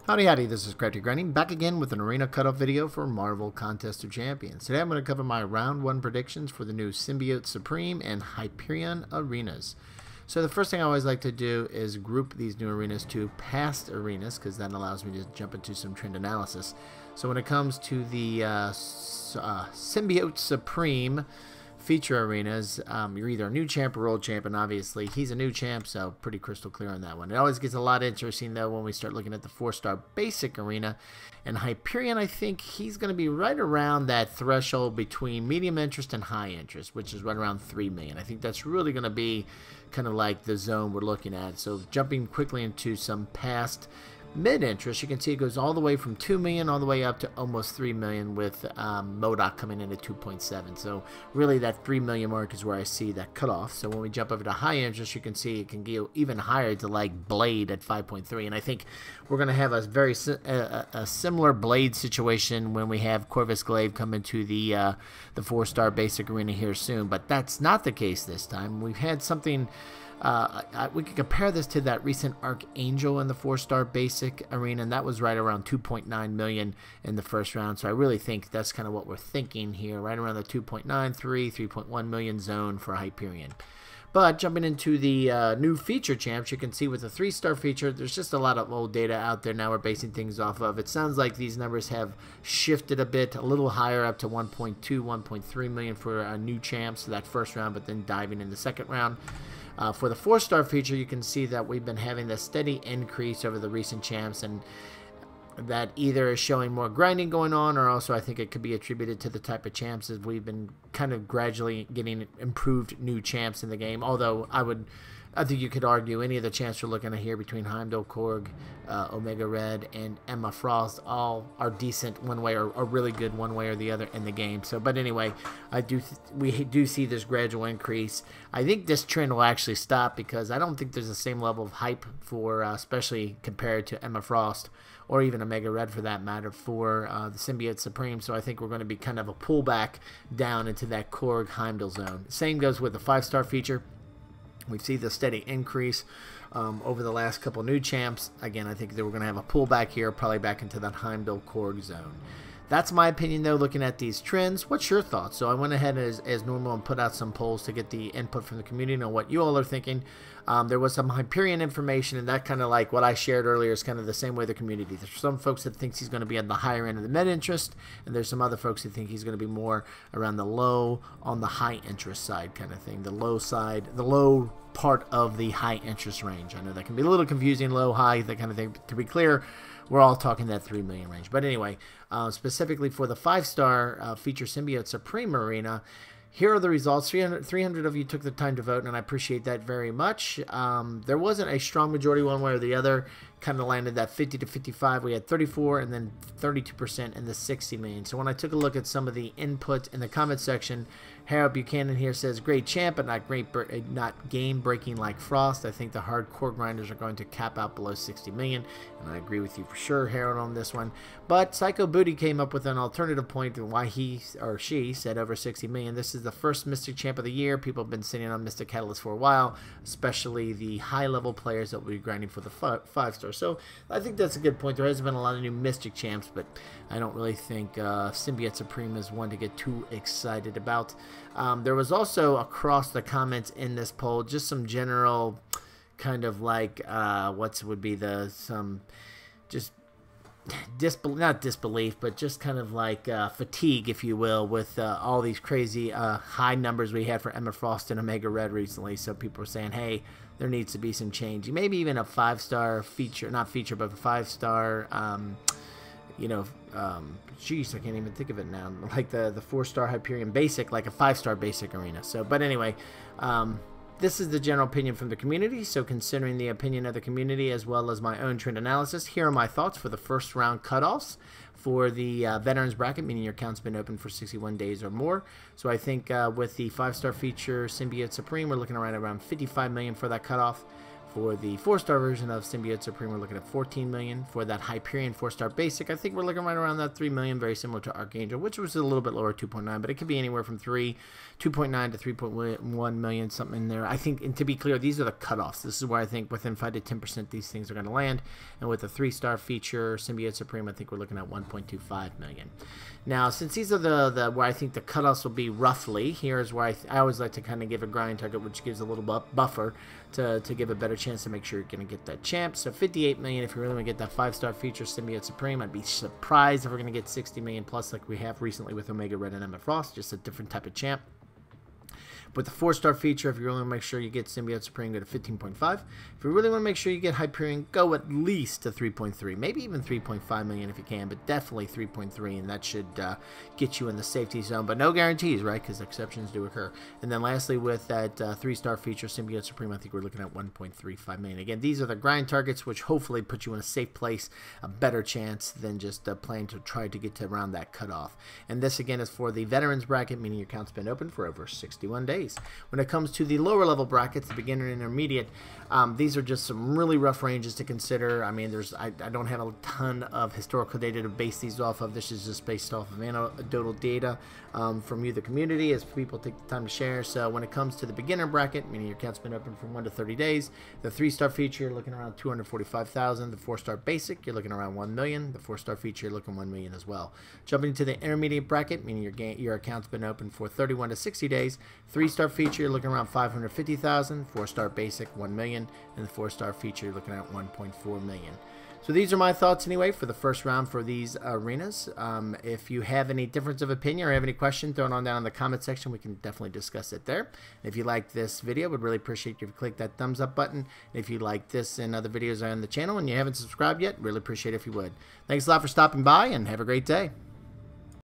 Howdy howdy, this is Crafty Grinding, back again with an arena cutoff video for Marvel Contest of Champions. Today I'm going to cover my round 1 predictions for the new Symbiote Supreme and Hyperion arenas. So the first thing I always like to do is group these new arenas to past arenas, because that allows me to jump into some trend analysis. So when it comes to the Symbiote Supreme feature arenas, you're either a new champ or old champ, and obviously he's a new champ, so pretty crystal clear on that one. It always gets a lot interesting though when we start looking at the 4-star basic arena, and Hyperion, I think he's going to be right around that threshold between medium interest and high interest, which is right around 3 million. I think that's really going to be kind of like the zone we're looking at. So jumping quickly into some past mid-interest, you can see it goes all the way from 2 million all the way up to almost 3 million, with MCOC coming in at 2.7. So really that 3 million mark is where I see that cutoff. So when we jump over to high interest, you can see it can go even higher to like Blade at 5.3. And I think we're going to have a very a similar Blade situation when we have Corvus Glaive come into the 4-star basic arena here soon. But that's not the case this time. We've had something... we could compare this to that recent Archangel in the 4-star basic arena, and that was right around 2.9 million in the first round. So I really think that's kind of what we're thinking here, right around the 3.1 million zone for Hyperion. But jumping into the new feature champs, you can see with the 3-star feature, there's just a lot of old data out there now we're basing things off of. It sounds like these numbers have shifted a bit, a little higher, up to 1.2, 1.3 million for new champs that first round, but then diving in the second round. For the 4-star feature, you can see that we've been having a steady increase over the recent champs, and that either is showing more grinding going on, or also I think it could be attributed to the type of champs as we've been kind of gradually getting improved new champs in the game. Although I think you could argue any of the champs we're looking at here between Heimdall, Korg, Omega Red, and Emma Frost all are decent one way, or really good one way or the other in the game. So, but anyway, we do see this gradual increase. I think this trend will actually stop, because I don't think there's the same level of hype for, especially compared to Emma Frost, or even Omega Red for that matter, for the Symbiote Supreme. So I think we're going to be kind of a pullback down into that Korg Heimdall zone. Same goes with the 5-star feature. We see the steady increase over the last couple new champs. Again, I think that we're going to have a pullback here, probably back into that Heimdall Korg zone. That's my opinion, though, looking at these trends. What's your thoughts? So I went ahead as normal and put out some polls to get the input from the community on what you all are thinking. There was some Hyperion information, and that kind of like what I shared earlier is kind of the same way the community. There's some folks that think he's going to be on the higher end of the mid interest, and there's some other folks that think he's going to be more around the low on the high interest side kind of thing. The low side, the low part of the high interest range. I know that can be a little confusing, low, high, that kind of thing. To be clear, we're all talking that 3 million range. But anyway, specifically for the 5-star feature Symbiote Supreme Arena, here are the results. 300 of you took the time to vote, and I appreciate that very much. There wasn't a strong majority one way or the other. Kind of landed that 50 to 55. We had 34 and then 32% in the 60 million. So when I took a look at some of the input in the comment section, Harold Buchanan here says, great champ, but not game breaking like Frost. I think the hardcore grinders are going to cap out below 60 million. And I agree with you for sure, Harold, on this one. But Psycho Booty came up with an alternative point to why he or she said over 60 million. This is the first Mystic Champ of the year. People have been sitting on Mystic Catalyst for a while, especially the high-level players that will be grinding for the 5-star. So I think that's a good point. There hasn't been a lot of new Mystic Champs, but I don't really think Symbiote Supreme is one to get too excited about. There was also across the comments in this poll just some general kind of like what would be some just not disbelief, but just kind of like fatigue, if you will, with all these crazy high numbers we had for Emma Frost and Omega Red recently. So people were saying, hey, there needs to be some change. Maybe even a 5-star feature, not feature, but a 5-star, geez, I can't even think of it now. Like the 4-star Hyperion basic, like a 5-star basic arena. So, but anyway, this is the general opinion from the community. So considering the opinion of the community as well as my own trend analysis, here are my thoughts for the first round cutoffs for the veterans bracket, meaning your account's been open for 61 days or more. So I think with the 5-star feature Symbiote Supreme, we're looking around 55 million for that cutoff. For the 4-star version of Symbiote Supreme, we're looking at 14 million. For that Hyperion 4-star basic, I think we're looking right around that 3 million, very similar to Archangel, which was a little bit lower, 2.9, but it could be anywhere from 2.9 to 3.1 million, something in there. I think, and to be clear, these are the cutoffs. This is where I think within 5 to 10% these things are going to land. And with the 3-star feature Symbiote Supreme, I think we're looking at 1.25 million. Now, since these are the where I think the cutoffs will be roughly, here's where I always like to kind of give a grind target, which gives a little buffer to give a better chance to make sure you're going to get that champ. So 58 million if you really want to get that 5-star feature Symbiote Supreme. I'd be surprised if we're going to get 60 million plus like we have recently with Omega Red and Emma Frost, just a different type of champ. With the 4-star feature, if you really want to make sure you get Symbiote Supreme, go to 15.5. If you really want to make sure you get Hyperion, go at least to 3.3. Maybe even 3.5 million if you can, but definitely 3.3, and that should get you in the safety zone. But no guarantees, right? Because exceptions do occur. And then lastly, with that 3-star feature Symbiote Supreme, I think we're looking at 1.35 million. Again, these are the grind targets, which hopefully put you in a safe place, a better chance than just playing to try to get to around that cutoff. And this, again, is for the veterans bracket, meaning your account's been open for over 61 days. When it comes to the lower level brackets, the beginner and intermediate, these are just some really rough ranges to consider. I mean, I don't have a ton of historical data to base these off of. This is just based off of anecdotal data from you, the community, as people take the time to share. So when it comes to the beginner bracket, meaning your account's been open from 1 to 30 days, the 3-star feature, you're looking around 245,000. The 4-star basic, you're looking around 1 million. The 4-star feature, you're looking 1 million as well. Jumping to the intermediate bracket, meaning your account's been open for 31 to 60 days. 3-star feature, you're looking around 550,000. 4-star basic, 1 million. And the 4-star feature, you're looking at 1.4 million. So these are my thoughts anyway for the first round for these arenas. If you have any difference of opinion or have any question, throw it on down in the comment section. We can definitely discuss it there. If you like this video, would really appreciate you if you click that thumbs up button. If you like this and other videos on the channel and you haven't subscribed yet, really appreciate it if you would. Thanks a lot for stopping by and have a great day.